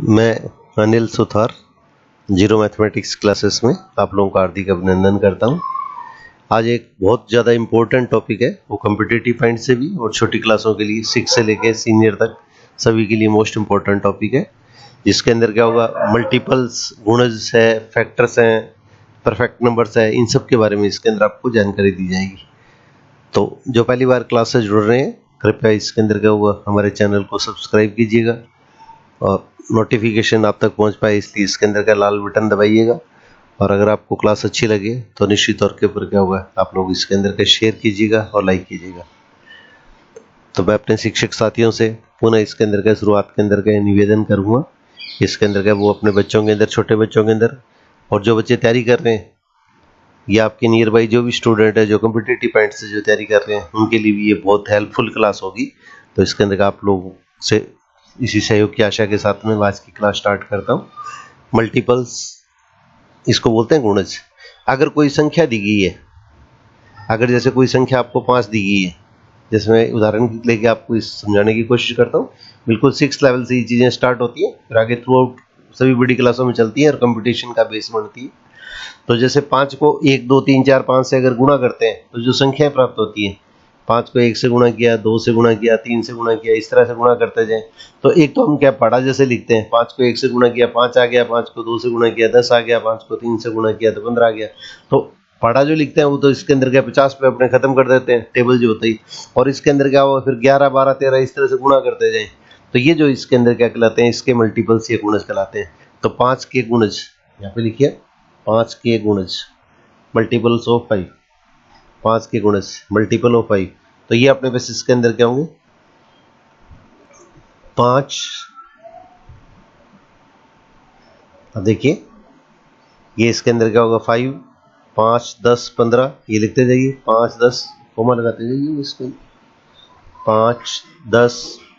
मैं Anil Suthar zero mathematics classes में आप लोगों का हार्दिक अभिनंदन करता हूं। आज एक बहुत ज़्यादा इम्पोर्टेंट टॉपिक है, वो कॉम्पिटिटिव पॉइंट से भी और छोटी क्लासों के लिए 6 से लेकर सीनियर तक सभी के लिए मोस्ट इम्पोर्टेंट टॉपिक है, जिसके अंदर क्या होगा, मल्टीपल्स, गुणज है, फैक्टर्स हैं, परफेक्ट नंबर्स है, इन सब के बारे में इसके अंदर आपको जानकारी दी जाएगी। तो जो पहली बार क्लास से जुड़ रहे हैं, कृपया इसके अंदर क्या हुआ, हमारे चैनल को सब्सक्राइब कीजिएगा और नोटिफिकेशन आप तक पहुंच पाए इसलिए इसके अंदर का लाल बटन दबाइएगा। और अगर आपको क्लास अच्छी लगे तो निश्चित तौर के ऊपर क्या होगा, आप लोग इसके अंदर का शेयर कीजिएगा और लाइक कीजिएगा। तो मैं अपने शिक्षक साथियों से पुनः इसके अंदर का शुरुआत के अंदर का निवेदन करूँगा, इसके अंदर का वो अपने बच्चों के अंदर, छोटे बच्चों के अंदर, और जो बच्चे तैयारी कर रहे हैं या आपके नियर बाई जो भी स्टूडेंट है जो कॉम्पिटिटिव पॉइंट से जो तैयारी कर रहे हैं, उनके लिए भी ये बहुत हेल्पफुल क्लास होगी। तो इसके अंदर का आप लोगों से इसी सहयोग की आशा के साथ में आज की क्लास स्टार्ट करता हूँ। मल्टीपल्स, इसको बोलते हैं गुणज। अगर कोई संख्या दी गई है, अगर जैसे कोई संख्या आपको 5 दी गई है, जैसे मैं उदाहरण लेके आपको इस समझाने की कोशिश करता हूँ। बिल्कुल 6 लेवल से ये चीज़ें स्टार्ट होती है, फिर आगे थ्रू आउट सभी बड़ी क्लासों में चलती है और कंपटीशन का बेस बनती है। तो जैसे 5 को 1 2 3 4 5 से अगर गुणा करते हैं तो जो संख्याएं प्राप्त होती हैं, 5 को 1 से गुणा किया, 2 से गुणा किया, 3 से गुणा किया, इस तरह से गुणा करते जाएं। तो एक तो हम क्या पढ़ा जैसे लिखते हैं, 5 को 1 से गुणा किया 5 आ गया, 5 को 2 से गुणा किया 10 आ गया, 5 को 3 से गुणा किया तो 15 आ गया। तो पढ़ा जो लिखते हैं वो तो इसके अंदर क्या 50 पे अपने खत्म कर देते हैं टेबल जो होता ही, और इसके अंदर क्या होगा, फिर 11 12 13 इस तरह से गुणा करते जाएं। तो ये जो इसके अंदर क्या कहलाते हैं, इसके मल्टीपल्स ये गुणज कहलाते हैं। तो 5 के गुणज यहाँ पे लिखिए, 5 के गुणज मल्टीपल्स ऑफ 5, 5 के गुणज मल्टीपल ऑफ 5। तो ये अपने बेसिस के अंदर क्या होंगे, 5, अब देखिए ये इसके अंदर क्या होगा, 5 5 10 15, ये लिखते जाइए, 5 10 कोमा लगाते जाइए इसको, 5 10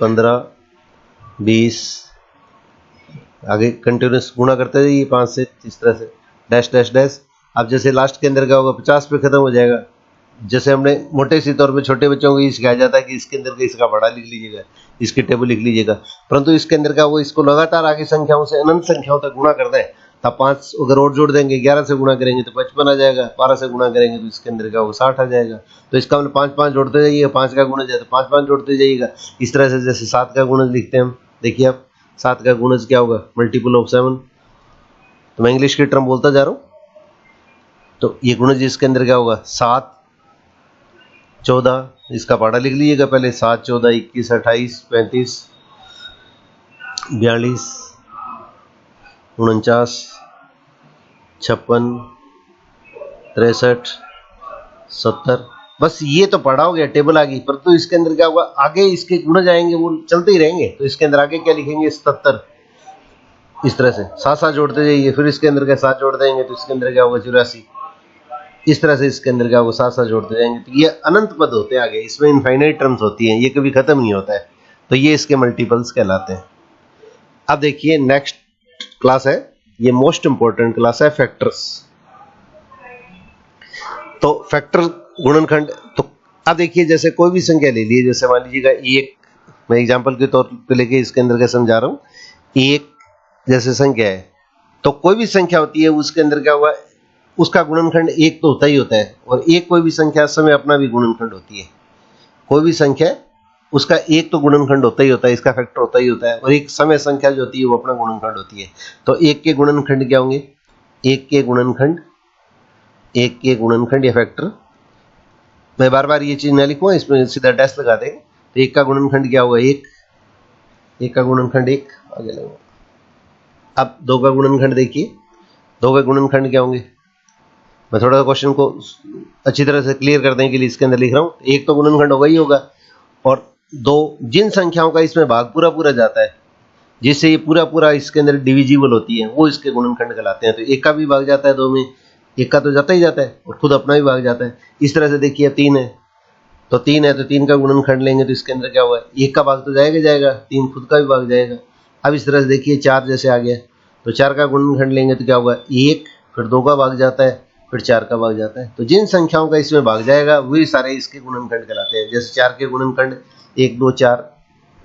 15 20, आगे कंटिन्यूस गुणा करते जाइए 5 से, इस तरह से डैश डैश डैश। अब जैसे लास्ट के अंदर क्या होगा, 50 पे खत्म हो जाएगा। जैसे हमने मोटे सी तौर पे छोटे बच्चों को ये सिखाया जाता है कि इसके अंदर का इसका बड़ा लिख लीजिएगा, इसकी टेबल लिख लीजिएगा, परंतु इसके अंदर का वो इसको लगातार आगे संख्याओं से अनंत संख्याओं तक गुणा करता है। तब 5 अगर और जोड़ देंगे, 11 से गुणा करेंगे तो 55 आ जाएगा, 12 से गुणा करेंगे तो इसके अंदर का वो 60 आ जाएगा। तो इसका मतलब 5 5 जोड़ते जाइएगा, 5 का गुणज है तो 5 5 जोड़ते जाइएगा। इस तरह से जैसे 7 का गुणज लिखते हैं हम, देखिए आप 7 का गुणज क्या होगा, मल्टीपल ऑफ 7। तो मैं इंग्लिश की टर्म बोलता जा रहा हूँ। तो ये गुणज इसके अंदर क्या होगा, 7 14, इसका पाड़ा लिख लीजिएगा पहले, 7 14 21 28 35 42 49 56 63 70। बस ये तो पढ़ा हो गया, टेबल आ गई। परंतु इसके अंदर क्या होगा, आगे इसके गुणज आएंगे, वो चलते ही रहेंगे। तो इसके अंदर आगे क्या लिखेंगे, 77, इस तरह से 7 7 जोड़ते जाइए, फिर इसके अंदर क्या 7 जोड़ देंगे तो इसके अंदर क्या होगा, 84। इस तरह से इसके अंदर क्या होगा, 7 7 जोड़ते जाएंगे। तो ये अनंत पद होते हैं आगे, इसमें इनफाइनाइट टर्म्स होती हैं, ये कभी खत्म नहीं होता है। तो ये इसके मल्टीपल्स कहलाते हैं। अब देखिए नेक्स्ट क्लास है, ये मोस्ट इंपॉर्टेंट क्लास है, फैक्टर्स। तो फैक्टर गुणनखंड। तो अब देखिए जैसे कोई भी संख्या ले लीजिए, जैसे मान लीजिएगा 1, मैं एग्जांपल के तौर पे लेके इसके अंदर का समझा रहा हूँ। 1 जैसे संख्या है, तो कोई भी संख्या होती है उसके अंदर क्या हुआ, उसका गुणनखंड 1 तो होता ही होता है, और एक कोई भी संख्या समय अपना भी गुणनखंड होती है। कोई भी संख्या उसका 1 तो गुणनखंड होता ही होता है, इसका फैक्टर होता ही होता है, और एक समय संख्या जो होती है वो अपना गुणनखंड होती है। तो 1 के गुणनखंड क्या होंगे, 1 के गुणनखंड, 1 के गुणनखंड या फैक्टर, मैं बार बार ये चीज ना लिखूँ, इसमें सीधा डैश लगा देंगे। तो 1 का गुणनखंड क्या होगा, 1 का गुणनखंड 1, आगे लगेगा। अब 2 का गुणनखंड देखिए, 2 का गुणनखंड क्या होंगे, मैं थोड़ा क्वेश्चन को अच्छी तरह से क्लियर करने के लिए इसके अंदर लिख रहा हूँ। 1 तो गुणनखंड होगा ही होगा, और 2 जिन संख्याओं का इसमें भाग पूरा पूरा जाता है, जिससे ये पूरा पूरा इसके अंदर डिविजिबल होती है, वो इसके गुणनखंड कहलाते हैं। तो 1 का भी भाग जाता है 2 में, 1 का तो जाता ही जाता है, और खुद अपना भी भाग जाता है। इस तरह से देखिए 3 है, तो 3 है तो 3 का गुणनखंड लेंगे तो इसके अंदर क्या हुआ, 1 का भाग तो जाएगा जाएगा, 3 खुद का भी भाग जाएगा। अब इस तरह से देखिए 4 जैसे आ गया, तो 4 का गुणनखंड लेंगे तो क्या होगा, 1, फिर 2 का भाग जाता है, फिर 4 का भाग जाता है। तो जिन संख्याओं का इसमें भाग जाएगा वही सारे इसके गुणनखंड कहलाते हैं। जैसे 4 के गुणनखंड 1 2 4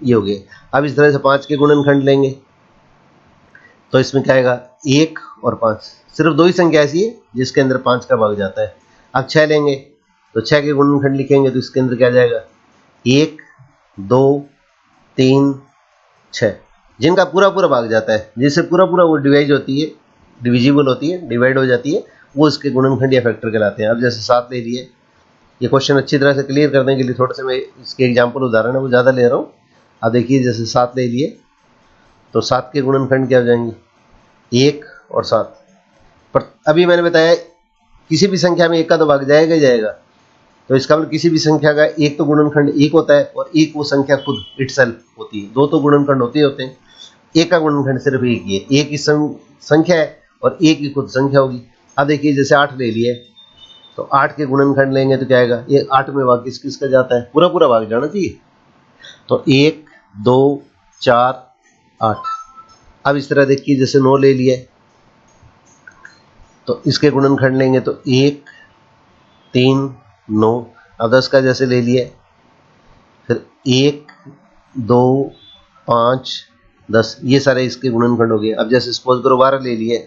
ये हो गए। अब इस तरह से 5 के गुणनखंड लेंगे, तो इसमें क्या आएगा 1 और 5, सिर्फ दो ही संख्या ऐसी है जिसके अंदर 5 का भाग जाता है। अब 6 लेंगे तो 6 के गुणनखंड लिखेंगे तो इसके अंदर क्या आ जाएगा 1 2 3 6, जिनका पूरा पूरा भाग जाता है, जिससे पूरा पूरा वो डिवाइड होती है, डिविजिबल होती है, डिवाइड हो जाती है, वो इसके गुणनखंड या फैक्टर कहलाते हैं। अब जैसे 7 ले लिए, ये क्वेश्चन अच्छी तरह से क्लियर करने के लिए थोड़ा सा मैं इसके एग्जाम्पल उदाहरण है वो ज़्यादा ले रहा हूँ। अब देखिए जैसे 7 ले लिए तो 7 के गुणनखंड क्या हो जाएंगे 1 और 7, पर अभी मैंने बताया किसी भी संख्या में 1 का तो भाग जाएगा ही जाएगा, तो इसका मतलब किसी भी संख्या का एक तो गुणनखंड 1 होता है और एक वो संख्या खुद इटसेल्फ होती है। दो तो गुणनखंड होते हैं, एक का गुणनखंड सिर्फ एक ही है, एक ही संख्या है और एक ही खुद संख्या होगी। अब देखिए जैसे 8 ले लिए तो 8 के गुणनखंड लेंगे तो क्या आएगा, ये 8 में भाग किस किस का जाता है, पूरा पूरा भाग जाना चाहिए, तो 1 2 4 8। अब इस तरह देखिए जैसे 9 ले लिए तो इसके गुणनखंड लेंगे तो 1 3 9। अब 10 का जैसे ले लिए फिर 1 2 5 10, ये सारे इसके गुणनखंड हो गए। अब जैसे सपोज करो 12 ले लिए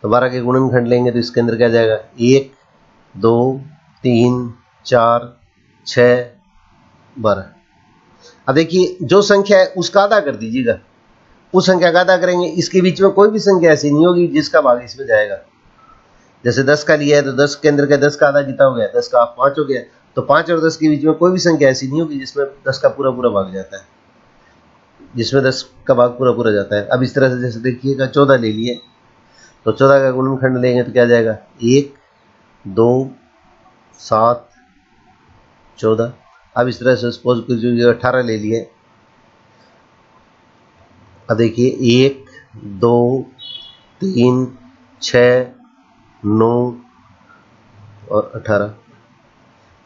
तो 12 के गुणनखंड लेंगे तो इसके अंदर क्या जाएगा 1 2 3 4 6 12। अब देखिए जो संख्या है उसका आधा कर दीजिएगा, उस संख्या का आधा करेंगे, इसके बीच में कोई भी संख्या ऐसी नहीं होगी जिसका भाग इसमें जाएगा। जैसे 10 का लिया है तो 10 के अंदर का 10 का आधा कितना हो गया, 10 का 5 हो गया, तो 5 और 10 के बीच में कोई भी संख्या ऐसी नहीं होगी जिसमें 10 का पूरा पूरा भाग जाता है, जिसमें 10 का भाग पूरा पूरा जाता है। अब इस तरह से जैसे देखिएगा 14 ले लिए तो 14 का गुणनखंड लेंगे तो क्या जाएगा 1 2 7 14। अब इस तरह से सपोज कीजिए 18 ले लिए, अब देखिए 1 2 3 6 9 और 18।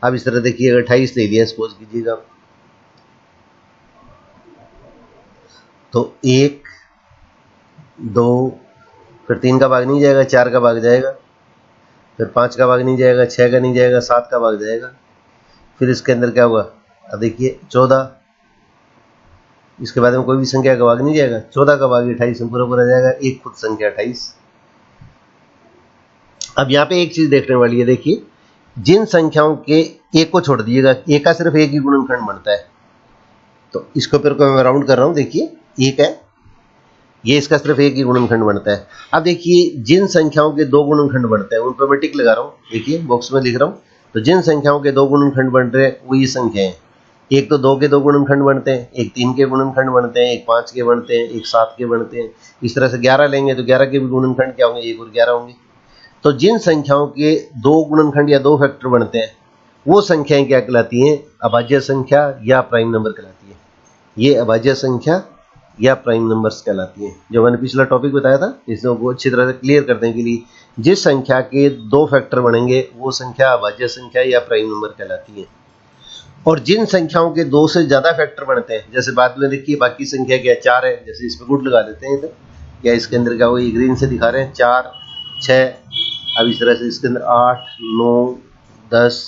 अब इस तरह देखिए 28 ले लिया सपोज कीजिएगा तो 1 2 फिर 3 का भाग नहीं जाएगा, 4 का भाग जाएगा, फिर 5 का भाग नहीं जाएगा, 6 का नहीं जाएगा, 7 का भाग जाएगा, फिर इसके अंदर क्या होगा, अब देखिए 14, इसके बाद में कोई भी संख्या का भाग नहीं जाएगा, 14 का भाग 28 में पूरा पूरा जाएगा, एक खुद संख्या 28। अब यहाँ पे एक चीज देखने वाली है, देखिए जिन संख्याओं के एक को छोड़ दीजिएगा, एक का सिर्फ एक ही गुणनखंड बनता है, तो इसको फिर मैं राउंड कर रहा हूँ, देखिए एक है, ये इसका सिर्फ एक ही गुणनखंड बनता है। अब देखिए जिन संख्याओं के दो गुणनखंड बनते हैं उन पर मैं टिक लगा रहा हूँ, देखिए बॉक्स में लिख रहा हूँ, तो जिन संख्याओं के दो गुणनखंड बन रहे हैं वो ये संख्या है, एक तो 2 के 2 गुणनखंड बनते हैं, एक 3 के गुणनखंड बनते हैं, एक 5 के बनते हैं, एक 7 के बनते हैं, इस तरह से 11 लेंगे तो 11 के भी गुणनखंड क्या होंगे, 1 और 11 होंगे। तो जिन संख्याओं के दो गुणनखंड या दो फैक्टर बनते हैं वो संख्याएं क्या कहलाती हैं, अभाज्य संख्या या प्राइम नंबर कहलाती है। ये अभाज्य संख्या या प्राइम नंबर्स कहलाती हैं। जो मैंने पिछला टॉपिक बताया था इसको अच्छी तरह से क्लियर करने के लिए, जिस संख्या के दो फैक्टर बनेंगे वो संख्या अभाज्य संख्या या प्राइम नंबर कहलाती है। और जिन संख्याओं के दो से ज्यादा फैक्टर बनते हैं, जैसे बाद में देखिए बाकी संख्या क्या 4 है, जैसे इस पे गुड लगा देते हैं इधर, या इसके अंदर क्या हुआ, ये ग्रीन से दिखा रहे हैं 4 6, अब इस तरह से इसके अंदर 8 9 10,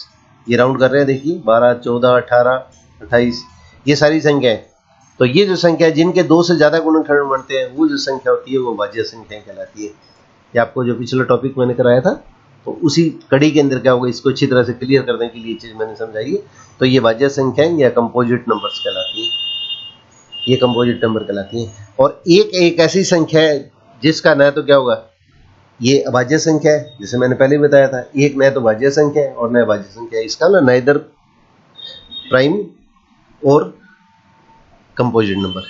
ये राउंड कर रहे हैं, देखिए 12 14 18 28, ये सारी संख्याएं। तो ये जो संख्या है जिनके दो से ज्यादा गुणनखंड बनते हैं वो जो संख्या होती है वो अभाज्य संख्या कहलाती है। ये आपको जो पिछला टॉपिक मैंने कराया था तो उसी कड़ी के अंदर क्या होगा, इसको अच्छी तरह से क्लियर करने के लिए चीज मैंने समझाई है। तो ये अभाज्य संख्याएं या कंपोजिट नंबर्स कहलाती है, ये कंपोजिट नंबर कहलाती है। और एक ऐसी संख्या है जिसका न तो क्या होगा, ये अभाज्य संख्या है, जैसे मैंने पहले बताया था, एक न तो भाज्य संख्या है और न अभाज्य संख्या है, इसका ना इधर प्राइम और कंपोजिट नंबर,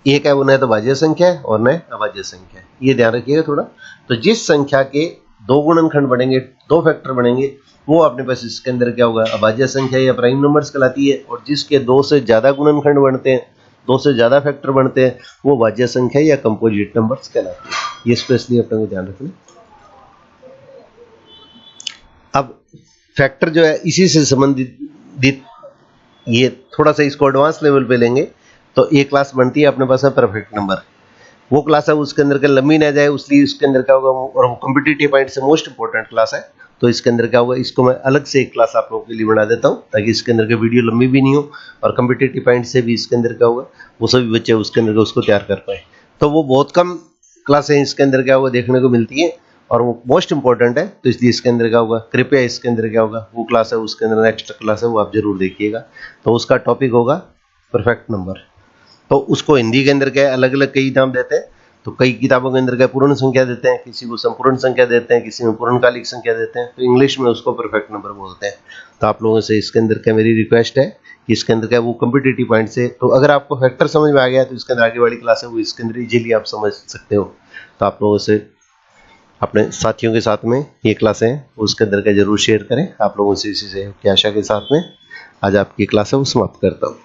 एक है वो न तो भाज्य संख्या है और न अभाज्य संख्या है, ये ध्यान रखिएगा थोड़ा। तो जिस संख्या के दो गुणनखंड बनेंगे, दो फैक्टर बनेंगे, वो अपने पास इसके अंदर क्या होगा, अभाज्य संख्या या प्राइम नंबर्स कहलाती है। और जिसके दो से ज्यादा गुणनखंड बनते हैं, दो से ज्यादा फैक्टर बनते हैं, वो भाज्य संख्या या कंपोजिट नंबर्स कहलाती है। ये स्पेशली अपने को ध्यान रखना। अब फैक्टर जो है इसी से संबंधित, ये थोड़ा सा इसको एडवांस लेवल पे लेंगे तो एक क्लास बनती है अपने पास है परफेक्ट नंबर, वो क्लास है उसके अंदर का लंबी ना जाए इसलिए उसके अंदर क्या होगा, और वो कॉम्पिटिटिव पॉइंट से मोस्ट इंपोर्टेंट क्लास है, तो इसके अंदर क्या होगा, इसको मैं अलग से एक क्लास आप लोगों के लिए बना देता हूँ ताकि इसके अंदर का वीडियो लंबी भी नहीं हो और कॉम्पिटिटिव पॉइंट से भी इसके अंदर क्या होगा वो सभी बच्चे उसके अंदर उसको तैयार कर पाए। तो वो बहुत कम क्लासें इसके अंदर क्या होगा देखने को मिलती है, और वो मोस्ट इंपॉर्टेंट है, तो इसलिए इसके अंदर क्या होगा, कृपया इसके अंदर क्या होगा, वो क्लास है उसके अंदर एक्स्ट्रा क्लास है वो आप जरूर देखिएगा। तो उसका टॉपिक होगा परफेक्ट नंबर। तो उसको हिंदी के अंदर क्या अलग अलग कई नाम देते हैं, तो कई किताबों के अंदर क्या पूर्ण संख्या देते हैं, किसी को संपूर्ण संख्या देते हैं, किसी में पूर्णकालिक संख्या देते हैं, तो इंग्लिश में उसको परफेक्ट नंबर बोलते हैं। तो आप लोगों से इसके अंदर क्या मेरी रिक्वेस्ट है कि इसके अंदर क्या वो कॉम्पिटिटिव पॉइंट से, तो अगर आपको फैक्टर समझ में आ गया तो इसके अंदर आगे वाली क्लास है वो इसके अंदर इजीली आप समझ सकते हो। तो आप लोगों से अपने साथियों के साथ में ये क्लासें हैं उसके अंदर का जरूर शेयर करें। आप लोगों से इसी से की आशा के साथ में आज आपकी क्लास है वो समाप्त करता हूँ।